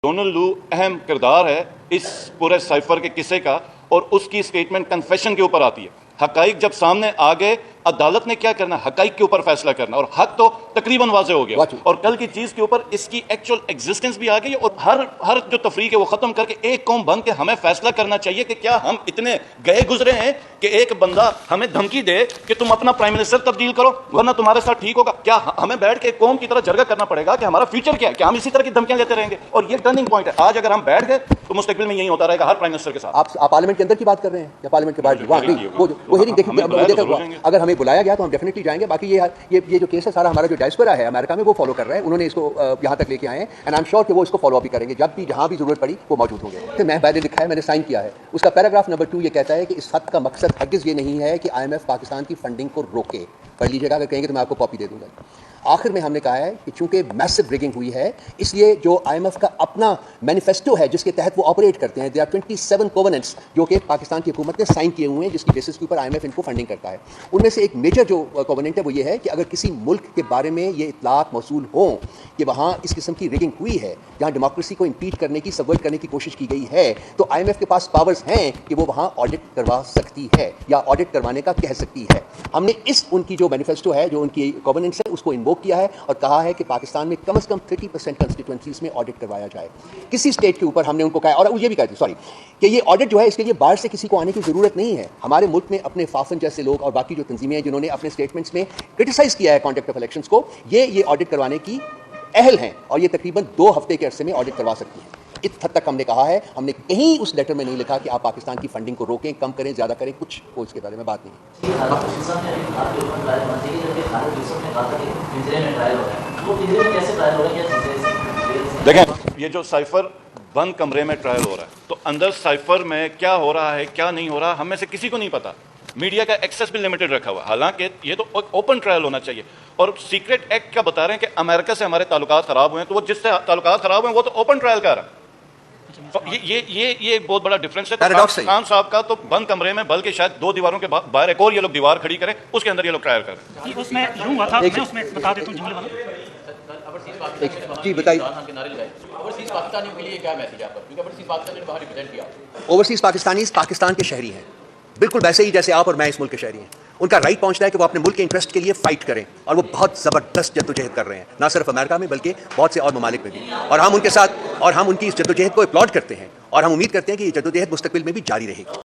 Donald लू अहम किरदार है इस पूरे साइफर के किस्से का, और उसकी स्टेटमेंट कन्फेशन के ऊपर आती है। हकाइक जब सामने आ गए, अदालत ने क्या करना, हकाइक के ऊपर फैसला करना, और हक तो तकरीबन वाज़े हो गया, और कल की चीज़ के ऊपर इसकी एक्चुअल एग्जिस्टेंस भी आ गई, और हर जो तफरीक है वो ख़त्म करके एक कौम बन के हमें फैसला करना चाहिए कि क्या हम इतने गए गुजरे हैं कि एक बंदा हमें धमकी दे कि तुम अपना प्राइम मिनिस्टर तब्दील करो वरना तुम्हारे साथ ठीक होगा। क्या हमें बैठ के कौम की तरह जरगा करना पड़ेगा कि हमारा फ्यूचर क्या है, क्या हम इसी तरह की धमकियां लेते रहेंगे? और ये टर्निंग पॉइंट है। आज अगर हम बैठ गए तो मुस्तकबिल में यही होता रहेगा हर प्राइम मिनिस्टर के साथ। आप पार्लियामेंट के अंदर की बात कर रहे हैं या पार्लियामेंट के बाहर? वो हियरिंग देखिए, अगर हमें बुलाया गया तो हम डेफिनेटली जाएंगे। बाकी ये जो केस है सारा, हमारा जो डायस्पोरा है अमेरिका में वो फॉलो कर रहा है, उन्होंने इसको यहाँ तक लेके आए हैं, एंड आई एम श्योर कि वो इसको फॉलो भी करेंगे। जब भी जहाँ भी जरूरत पड़ी वो मौजूद होंगे। तो मैं मैंने लिखा है, मैंने साइन किया है, उसका पैराग्राफ नंबर 2 ये कहता है कि इस खत का मकसद हरगिज़ ये नहीं है कि IMF पाकिस्तान की फंडिंग को रोके। पढ़ लीजिएगा, अगर कहेंगे तो मैं आपको कॉपी दे दूंगा। आखिर में हमने कहा है कि चूंकि मैसिव रिगिंग हुई है, इसलिए जो IMF का अपना मैनिफेस्टो है जिसके तहत वो ऑपरेट करते हैं, देयर आर 27 कोवेनेंट्स जो कि पाकिस्तान की हुकूमत ने साइन किए हुए हैं, जिसकी बेसिस के ऊपर IMF इनको फंडिंग करता है। उनमें से एक मेजर जो कोवेनेंट है वो ये है कि अगर किसी मुल्क के बारे में ये इतलात मौसूल हों कि वहाँ इस किस्म की रिगिंग हुई है, जहाँ डेमोक्रेसी को इम्पीड करने की, सबवर्ट करने की कोशिश की गई है, तो IMF के पास पावर्स हैं कि वो वहाँ ऑडिट करवा सकती है या ऑडिट करवाने का कह सकती है। हमने इस उनकी जो मैनिफेस्टो है, जो उनकी कोवेनेंट्स है, उसको इन्वोक किया है और कहा है कि पाकिस्तान में कम से कम 30% कंस्टिट्यूएंसीज में ऑडिट करवाया जाए। किसी स्टेट के ऊपर हमने उनको कहा, और ये भी कहा सॉरी कि ये ऑडिट जो है इसके लिए बाहर से किसी को आने की ज़रूरत नहीं है। हमारे मुल्क में अपने फाफन जैसे लोग और बाकी जो तंजीमें हैं जिन्होंने अपने स्टेटमेंट्स में क्रिटिसाइज़ किया है कॉन्टेक्ट ऑफ इलेक्शंस को, ये ऑडिट करवाने की अहल हैं और ये तकरीबन 2 हफ्ते के अरसे में ऑडिट करवा सकती हैं। इस हद तक हमने कहा है। हमने कहीं उस लेटर में नहीं लिखा कि आप पाकिस्तान की फंडिंग को रोकें, कम करें, ज़्यादा करें, कुछ इसके बारे में बात नहीं। देखें, ये जो साइफर बंद कमरे में ट्रायल हो रहा है, तो अंदर साइफर में क्या हो रहा है क्या नहीं हो रहा हम में से किसी को नहीं पता। मीडिया का एक्सेस भी लिमिटेड रखा हुआ है, हालांकि ये तो ओपन ट्रायल होना चाहिए। और सीक्रेट एक्ट क्या बता रहे हैं कि अमेरिका से हमारे ताल्लुकात खराब हुए हैं, तो वो जिससे ताल्लुकात खराब हुए वो तो ओपन ट्रायल कर रहा है। तो ये एक बहुत बड़ा डिफरेंस है। खान साहब का तो बंद कमरे में, बल्कि शायद 2 दीवारों के बाहर एक और ये लोग दीवार खड़ी करें, उसके अंदर ये लोग ट्रायल कर रहे हैं। उसमें यूं हुआ था, मैं उसमें बता देता हूं जुमले वाला। जी बताइए, ओवरसीज पाकिस्तानी पाकिस्तान के शहरी हैं, बिल्कुल वैसे ही जैसे आप और मैं इस मुल्क के शहरी हैं। उनका राइट पहुंचता है कि वो अपने मुल्क के इंटरेस्ट के लिए फाइट करें, और वो बहुत ज़बरदस्त जद्दोजहद कर रहे हैं, ना सिर्फ अमेरिका में बल्कि बहुत से और ममालिक में भी। और हम उनके साथ, और हम उनकी इस जद्दोजहद को अपलॉड करते हैं, और हम उम्मीद करते हैं कि ये जद्दोजहद मुस्तकबिल में भी जारी रहेगी।